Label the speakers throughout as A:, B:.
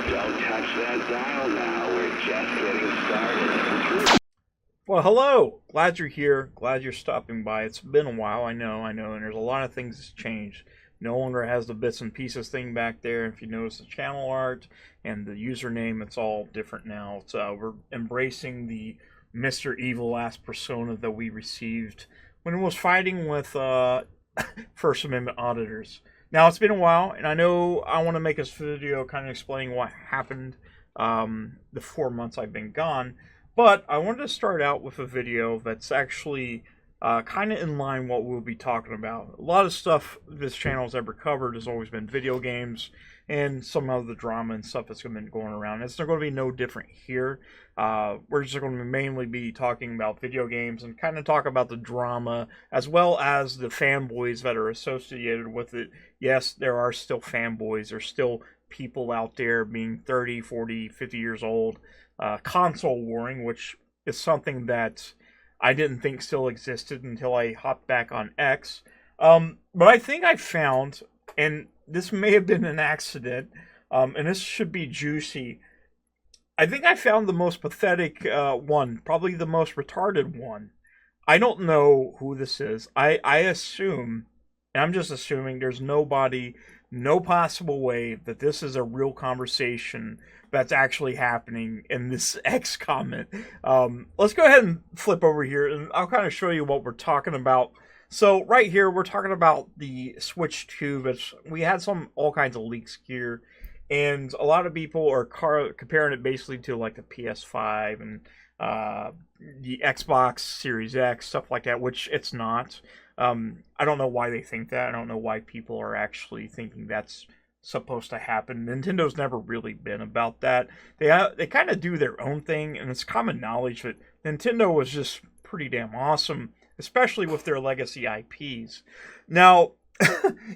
A: Don't touch that dial now. We're just getting started.
B: Well, hello. Glad you're here. Glad you're stopping by. It's been a while. I know. And there's a lot of things that's changed. No longer has the bits and pieces thing back there. If you notice the channel art and the username, it's all different now. It's, we're embracing the Mr. Evil-ass persona that we received when it was fighting with First Amendment auditors. Now, it's been a while, and I know I want to make this video kind of explaining what happened the 4 months I've been gone. But I wanted to start out with a video that's actually kind of in line what we'll be talking about. A lot of stuff this channel's ever covered has always been video games and some of the drama and stuff that's been going around. It's not going to be no different here. We're just going to mainly be talking about video games and kind of talk about the drama as well as the fanboys that are associated with it. Yes, there are still fanboys. There's still people out there being 30, 40, 50 years old. Console warring, which is something that I didn't think still existed until I hopped back on X. But I think I found, and this may have been an accident, and this should be juicy. I think I found the most pathetic one, probably the most retarded one. I don't know who this is. I assume, and I'm just assuming, there's nobody, no possible way that this is a real conversation that's actually happening in this X comment. Let's go ahead and flip over here, and I'll kind of show you what we're talking about. So right here, we're talking about the Switch 2, which we had all kinds of leaks here, and a lot of people are comparing it basically to like the PS5 and the Xbox Series X, stuff like that, which it's not. I don't know why they think that. I don't know why people are actually thinking that's supposed to happen. Nintendo's never really been about that. They kind of do their own thing, and it's common knowledge that Nintendo was just pretty damn awesome, especially with their legacy IPs. Now,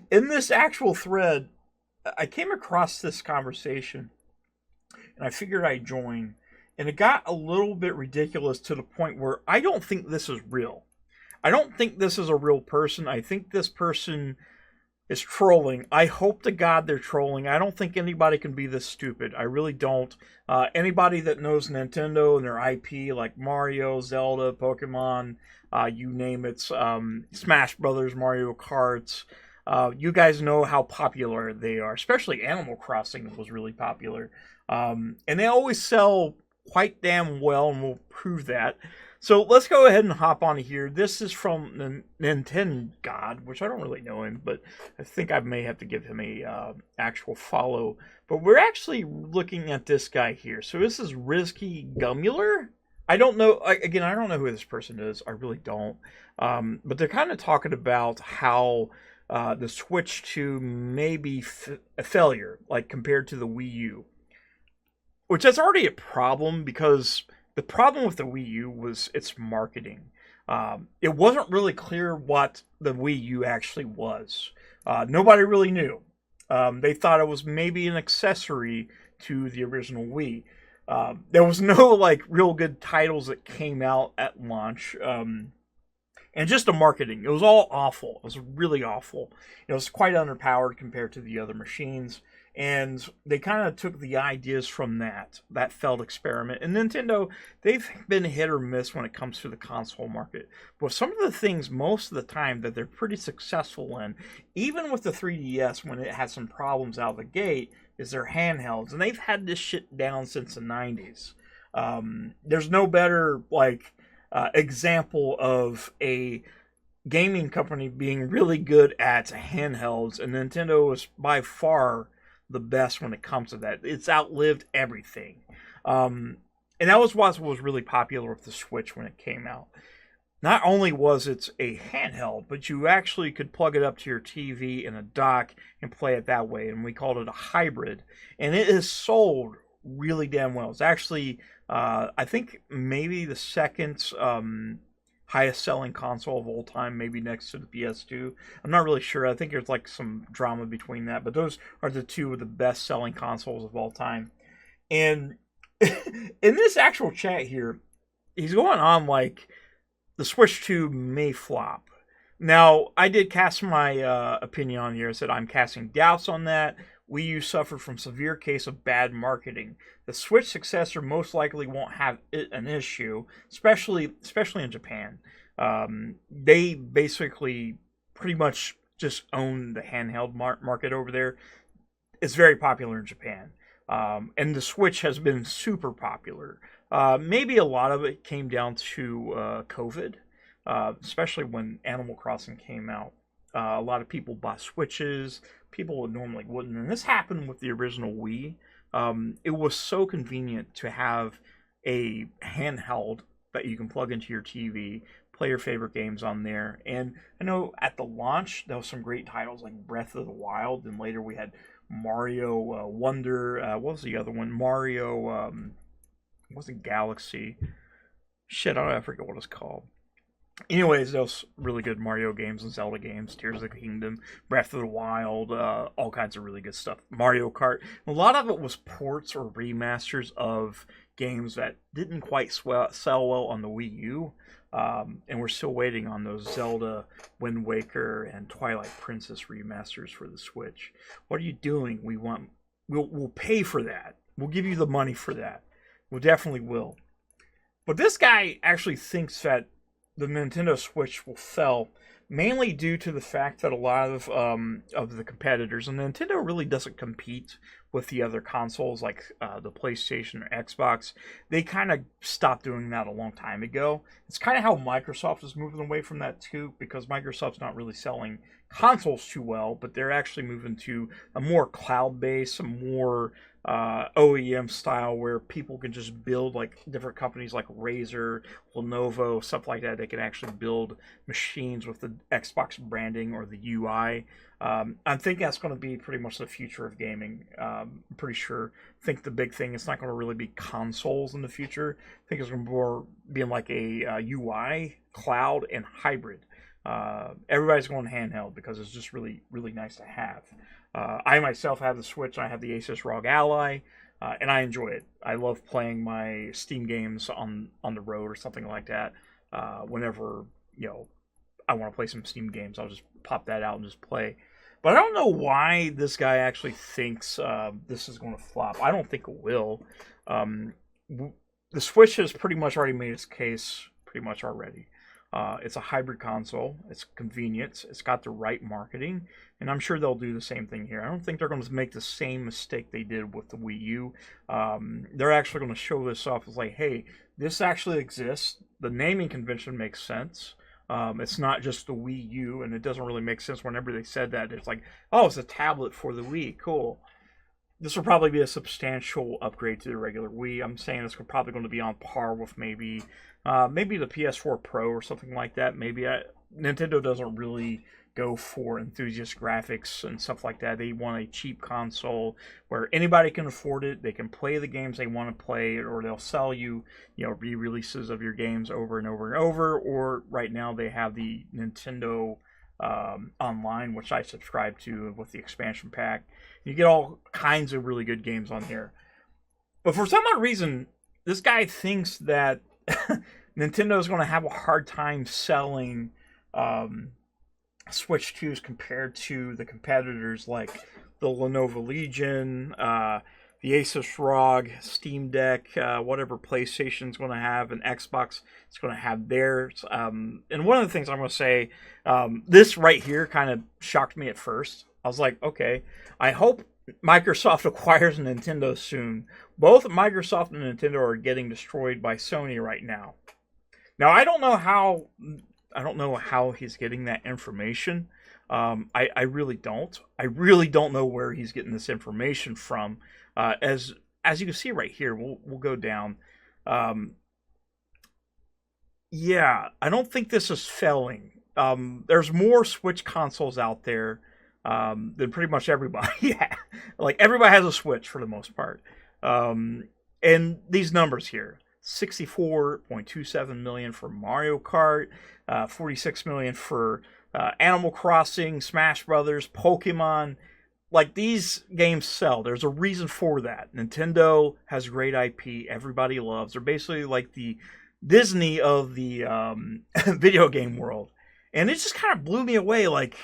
B: in this actual thread, I came across this conversation, and I figured I'd join, and it got a little bit ridiculous to the point where I don't think this is real. I don't think this is a real person. I think this person is trolling. I hope to God they're trolling. I don't think anybody can be this stupid. I really don't. Anybody that knows Nintendo and their IP, like Mario, Zelda, Pokemon, you name it, Smash Brothers, Mario Karts, you guys know how popular they are. Especially Animal Crossing was really popular. And they always sell quite damn well, and we'll prove that. So let's go ahead and hop on here. This is from Nintendo God, which I don't really know him, but I think I may have to give him a actual follow. But we're actually looking at this guy here. So this is Rizky Gumular. I don't know. Again, I don't know who this person is. I really don't. But they're kind of talking about how the Switch 2 may be a failure, like compared to the Wii U. Which is already a problem because the problem with the Wii U was its marketing. It wasn't really clear what the Wii U actually was. Nobody really knew. They thought it was maybe an accessory to the original Wii. There was no like real good titles that came out at launch. And just the marketing. It was all awful. It was really awful. It was quite underpowered compared to the other machines. And they kind of took the ideas from that failed experiment. And Nintendo, they've been hit or miss when it comes to the console market. But some of the things, most of the time, that they're pretty successful in, even with the 3DS when it had some problems out of the gate, is their handhelds. And they've had this shit down since the 90s. There's no better, example of a gaming company being really good at handhelds. And Nintendo is by far the best when it comes to that. It's outlived everything. And that was what was really popular with the Switch when it came out. Not only was it a handheld, but you actually could plug it up to your TV in a dock and play it that way. And we called it a hybrid. And it is sold really damn well. It's actually, I think, maybe the second highest selling console of all time, maybe next to the PS2. I'm not really sure. I think there's like some drama between that, but those are the two of the best selling consoles of all time. And in this actual chat here, he's going on like the Switch 2 may flop. Now, I did cast my opinion on here. I said I'm casting doubts on that. Wii U suffered from severe case of bad marketing. The Switch successor most likely won't have an issue, especially in Japan. They basically pretty much just own the handheld market over there. It's very popular in Japan. And the Switch has been super popular. Maybe a lot of it came down to COVID, especially when Animal Crossing came out. A lot of people bought Switches. People normally wouldn't. And this happened with the original Wii. It was so convenient to have a handheld that you can plug into your TV, play your favorite games on there. And I know at the launch, there was some great titles like Breath of the Wild. And later we had Mario Wonder. What was the other one? Mario, wasn't Galaxy. Shit, I forget what it's called. Anyways, those really good Mario games and Zelda games, Tears of the Kingdom, Breath of the Wild, all kinds of really good stuff. Mario Kart. A lot of it was ports or remasters of games that didn't quite sell well on the Wii U. And we're still waiting on those Zelda, Wind Waker, and Twilight Princess remasters for the Switch. What are you doing? We'll pay for that. We'll give you the money for that. We definitely will. But this guy actually thinks that the Nintendo Switch will fail, mainly due to the fact that a lot of the competitors, and Nintendo really doesn't compete with the other consoles like the PlayStation or Xbox. They kind of stopped doing that a long time ago. It's kind of how Microsoft is moving away from that too, because Microsoft's not really selling consoles too well, but they're actually moving to a more cloud-based, a more OEM style where people can just build, like different companies like Razer, Lenovo, stuff like that. They can actually build machines with the Xbox branding or the UI. I think that's going to be pretty much the future of gaming. I'm pretty sure. I think the big thing is not going to really be consoles in the future. I think it's going to be more being like a UI, cloud, and hybrid. Everybody's going handheld because it's just really, really nice to have. I myself have the Switch. I have the Asus ROG Ally, and I enjoy it. I love playing my Steam games on the road or something like that. Whenever I want to play some Steam games, I'll just pop that out and just play. But I don't know why this guy actually thinks this is going to flop. I don't think it will. The Switch has pretty much already made its case pretty much already. It's a hybrid console. It's convenient. It's got the right marketing. And I'm sure they'll do the same thing here. I don't think they're going to make the same mistake they did with the Wii U. They're actually going to show this off as like, hey, this actually exists. The naming convention makes sense. It's not just the Wii U, and it doesn't really make sense whenever they said that. It's like, oh, it's a tablet for the Wii. Cool. This will probably be a substantial upgrade to the regular Wii. I'm saying it's probably going to be on par with maybe the PS4 Pro or something like that. Nintendo doesn't really go for enthusiast graphics and stuff like that. They want a cheap console where anybody can afford it. They can play the games they want to play, or they'll sell you, re-releases of your games over and over and over. Or right now they have the Nintendo Online, which I subscribe to with the expansion pack. You get all kinds of really good games on here. But for some odd reason, this guy thinks that Nintendo is going to have a hard time selling Switch 2s compared to the competitors like the Lenovo Legion, the Asus ROG, Steam Deck, whatever PlayStation's going to have, and Xbox is going to have theirs. And one of the things I'm going to say, this right here kind of shocked me at first. I was like, okay, I hope Microsoft acquires Nintendo soon. Both Microsoft and Nintendo are getting destroyed by Sony right now. Now, I don't know how he's getting that information. I really don't. I really don't know where he's getting this information from. As you can see right here, we'll go down. Yeah, I don't think this is failing. There's more Switch consoles out there than pretty much everybody. Yeah, like everybody has a Switch for the most part. And these numbers here: 64.27 million for Mario Kart, 46 million for Animal Crossing, Smash Brothers, Pokemon. Like, these games sell. There's a reason for that. Nintendo has great IP. Everybody loves. They're basically like the Disney of the video game world. And it just kind of blew me away. Like,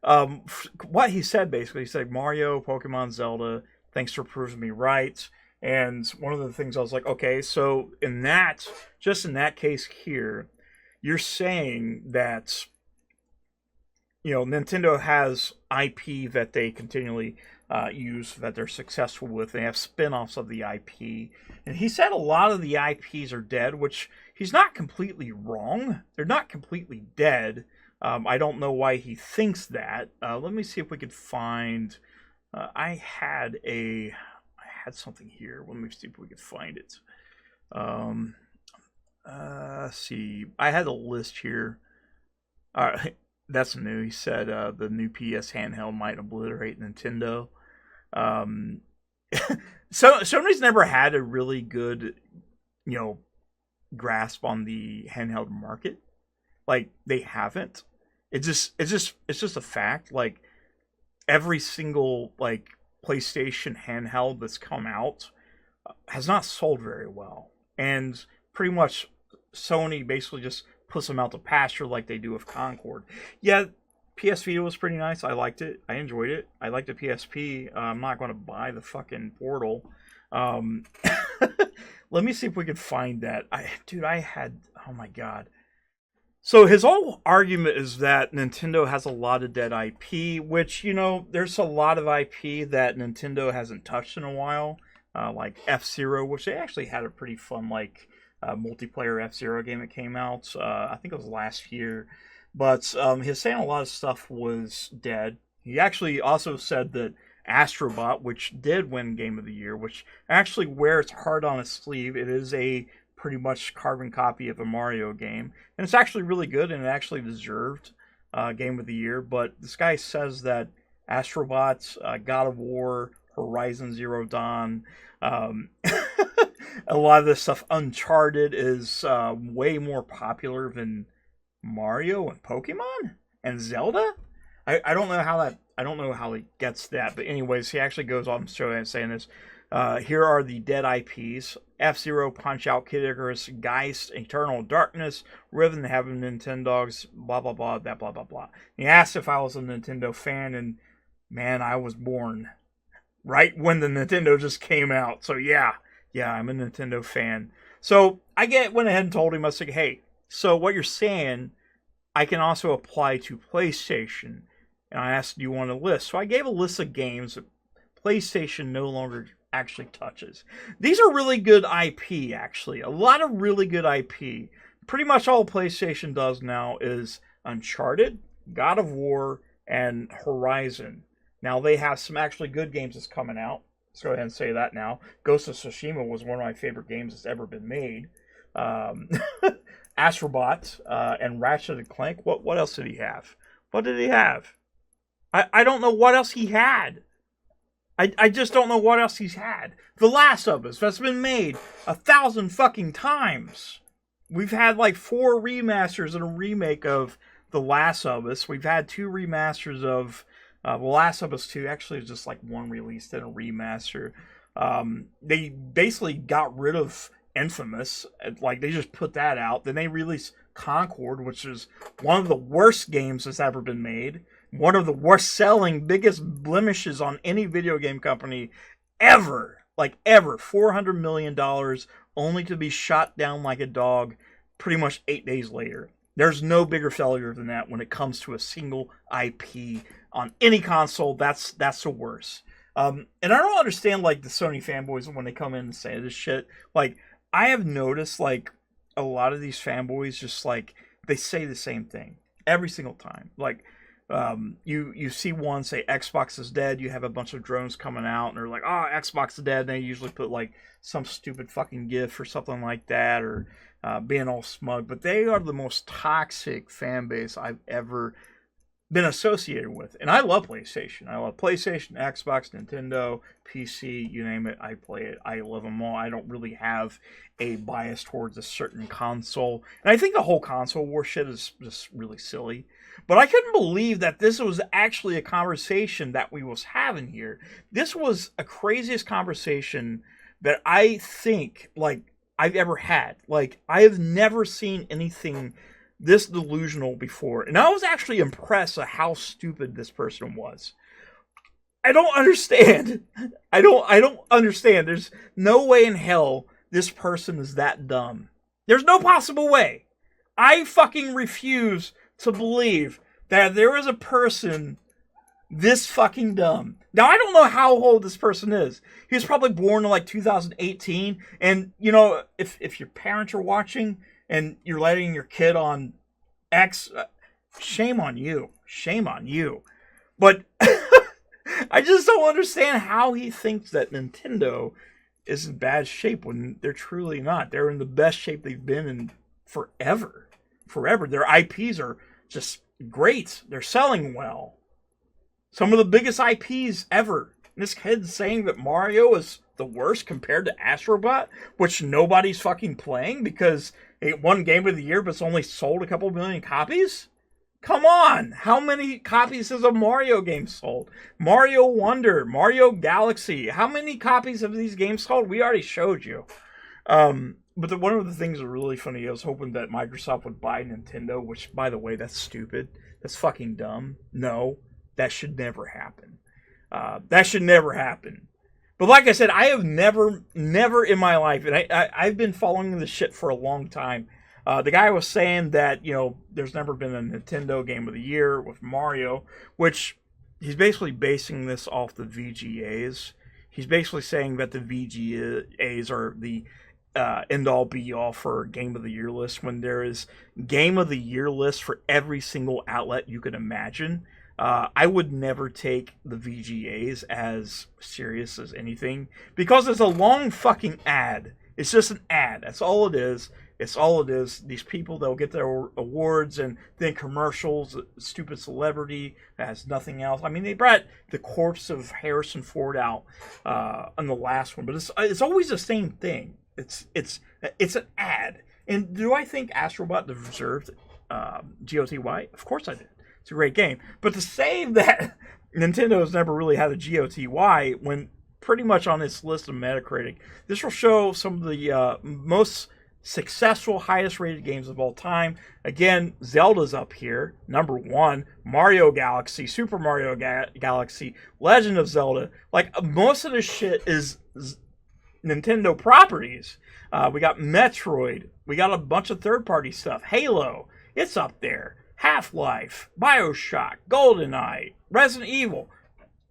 B: what he said basically, he said Mario, Pokemon, Zelda. Thanks for proving me right. And one of the things I was like, okay, so in that, just in that case here, you're saying that, Nintendo has IP that they continually use, that they're successful with. They have spin-offs of the IP. And he said a lot of the IPs are dead, which he's not completely wrong. They're not completely dead. I don't know why he thinks that. Let me see if we could find... I had something here. Let me see if we could find it. Let's see. I had a list here. That's new. He said the new PS handheld might obliterate Nintendo. So Sony's never had a really good, grasp on the handheld market. Like, they haven't. It's just a fact. Like, every single PlayStation handheld that's come out has not sold very well, and pretty much Sony basically just puts them out to pasture like they do with Concord. Yeah, PS Vita was pretty nice. I liked it. I enjoyed it. I liked the PSP. I'm not going to buy the fucking Portal. Let me see if we can find that. Oh my god. So his whole argument is that Nintendo has a lot of dead IP, which, there's a lot of IP that Nintendo hasn't touched in a while, like F-Zero, which they actually had a pretty fun, multiplayer F-Zero game that came out. I think it was last year. But he's saying a lot of stuff was dead. He actually also said that Astrobot, which did win Game of the Year, which actually wears hard on its sleeve, it is a pretty much carbon copy of a Mario game, and it's actually really good, and it actually deserved Game of the Year. But this guy says that Astrobot, God of War, Horizon Zero Dawn, a lot of this stuff, Uncharted, is way more popular than Mario and Pokemon and Zelda. I don't know how he gets that, but anyways, he actually goes on saying this. Here are the dead IPs: F-Zero, Punch-Out, Kid Icarus, Geist, Eternal Darkness, Riven, Heaven, Nintendogs, blah blah blah, that blah blah blah. He asked if I was a Nintendo fan, and man, I was born right when the Nintendo just came out. So yeah, I'm a Nintendo fan. So I went ahead and told him, I said, hey, so what you're saying, I can also apply to PlayStation. And I asked, do you want a list? So I gave a list of games that PlayStation no longer actually touches. These are really good IP, actually. A lot of really good IP. Pretty much all PlayStation does now is Uncharted, God of War, and Horizon. Now, they have some actually good games that's coming out. Let's go ahead and say that now. Ghost of Tsushima was one of my favorite games that's ever been made. Astrobot and Ratchet & Clank. What else did he have? What did he have? I don't know what else he had. I just don't know what else he's had. The Last of Us, that's been made 1,000 fucking times. We've had 4 remasters and a remake of The Last of Us. We've had 2 remasters of The Last of Us 2. Actually, it's just one released and a remaster. They basically got rid of Infamous. They just put that out. Then they released Concord, which is one of the worst games that's ever been made. One of the worst selling, biggest blemishes on any video game company ever. Ever. $400 million, only to be shot down like a dog pretty much 8 days later. There's no bigger failure than that when it comes to a single IP on any console. That's the worst. And I don't understand, the Sony fanboys when they come in and say this shit. I have noticed, a lot of these fanboys just, they say the same thing every single time. You see one say Xbox is dead, you have a bunch of drones coming out, and they're like, oh, Xbox is dead, and they usually put, some stupid fucking gif or something like that, or being all smug. But they are the most toxic fan base I've ever been associated with. And I love PlayStation. I love PlayStation, Xbox, Nintendo, PC, you name it, I play it. I love them all. I don't really have a bias towards a certain console. And I think the whole console war shit is just really silly. But I couldn't believe that this was actually a conversation that we was having here. This was a craziest conversation that I think, I've ever had. I have never seen anything this delusional before. And I was actually impressed at how stupid this person was. I don't understand. I don't understand. There's no way in hell this person is that dumb. There's no possible way. I fucking refuse to believe that there is a person this fucking dumb. Now, I don't know how old this person is. He was probably born in like 2018. And, you know, if your parents are watching and you're letting your kid on X, shame on you. Shame on you. But I just don't understand how he thinks that Nintendo is in bad shape when they're truly not. They're in the best shape they've been in forever. Forever. Their IPs are just great. They're selling well. Some of the biggest IPs ever. And this kid's saying that Mario is the worst compared to Astrobot, which nobody's fucking playing because it won Game of the Year, but it's only sold a couple million copies? Come on! How many copies has a Mario game sold? Mario Wonder, Mario Galaxy. How many copies have these games sold? We already showed you. But one of the things that are really funny, I was hoping that Microsoft would buy Nintendo, which, by the way, that's stupid. That's fucking dumb. No. That should never happen. That should never happen. But like I said, I have never in my life, and I've been following this shit for a long time. The guy was saying that, you know, there's never been a Nintendo Game of the Year with Mario, which he's basically basing this off the VGAs. He's basically saying that the VGAs are the end-all be-all for Game of the Year list when there is Game of the Year list for every single outlet you could imagine. I would never take the VGAs as serious as anything because it's a long fucking ad. It's just an ad. That's all it is. It's all it is. These people, they'll get their awards and then commercials, stupid celebrity that has nothing else. I mean, they brought the corpse of Harrison Ford out on the last one, but it's always the same thing. It's an ad. And do I think Astrobot deserved GOTY? Of course I did. It's a great game. But to say that Nintendo has never really had a GOTY when pretty much on its list of Metacritic, this will show some of the most successful, highest rated games of all time. Again, Zelda's up here, number 1. Mario Galaxy, Super Mario Galaxy, Legend of Zelda. Like, most of this shit is Nintendo properties. We got Metroid. We got a bunch of third-party stuff. Halo, it's up there. Half-Life, BioShock, GoldenEye, Resident Evil.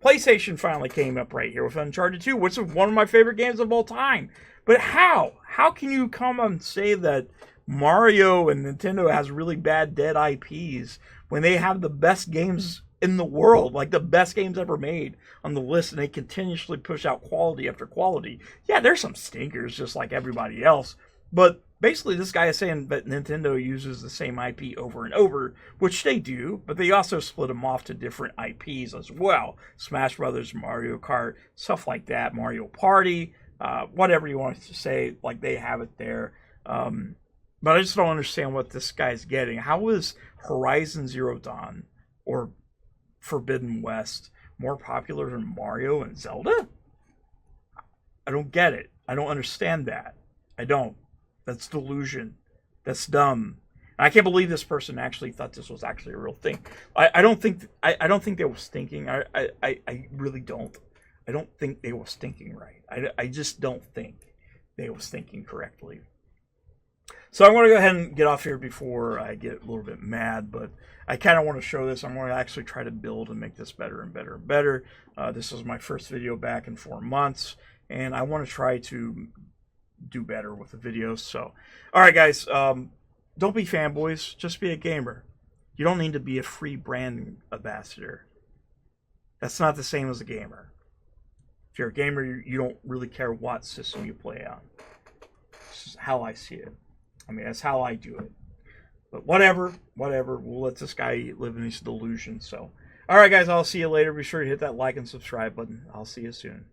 B: PlayStation finally came up right here with Uncharted 2, which is one of my favorite games of all time. But how? How can you come and say that Mario and Nintendo has really bad dead IPs when they have the best games in the world, like the best games ever made on the list, and they continuously push out quality after quality? Yeah, there's some stinkers just like everybody else, but basically, this guy is saying that Nintendo uses the same IP over and over, which they do, but they also split them off to different IPs as well. Smash Brothers, Mario Kart, stuff like that, Mario Party, whatever you want to say, like they have it there. But I just don't understand what this guy's getting. How is Horizon Zero Dawn or Forbidden West more popular than Mario and Zelda? I don't get it. I don't understand that. I don't. That's delusion. That's dumb. And I can't believe this person actually thought this was actually a real thing. I don't think they was thinking. I really don't. I don't think they was thinking right. I just don't think they was thinking correctly. So I'm going to go ahead and get off here before I get a little bit mad, but I kind of want to show this. I'm going to actually try to build and make this better and better and better. This is my first video back in 4 months, and I want to try to do better with the videos. So, all right, guys, don't be fanboys. Just be a gamer. You don't need to be a free brand ambassador. That's not the same as a gamer. If you're a gamer, you don't really care what system you play on. This is how I see it. I mean, that's how I do it. But whatever. We'll let this guy live in his delusion. So, all right, guys, I'll see you later. Be sure to hit that like and subscribe button. I'll see you soon.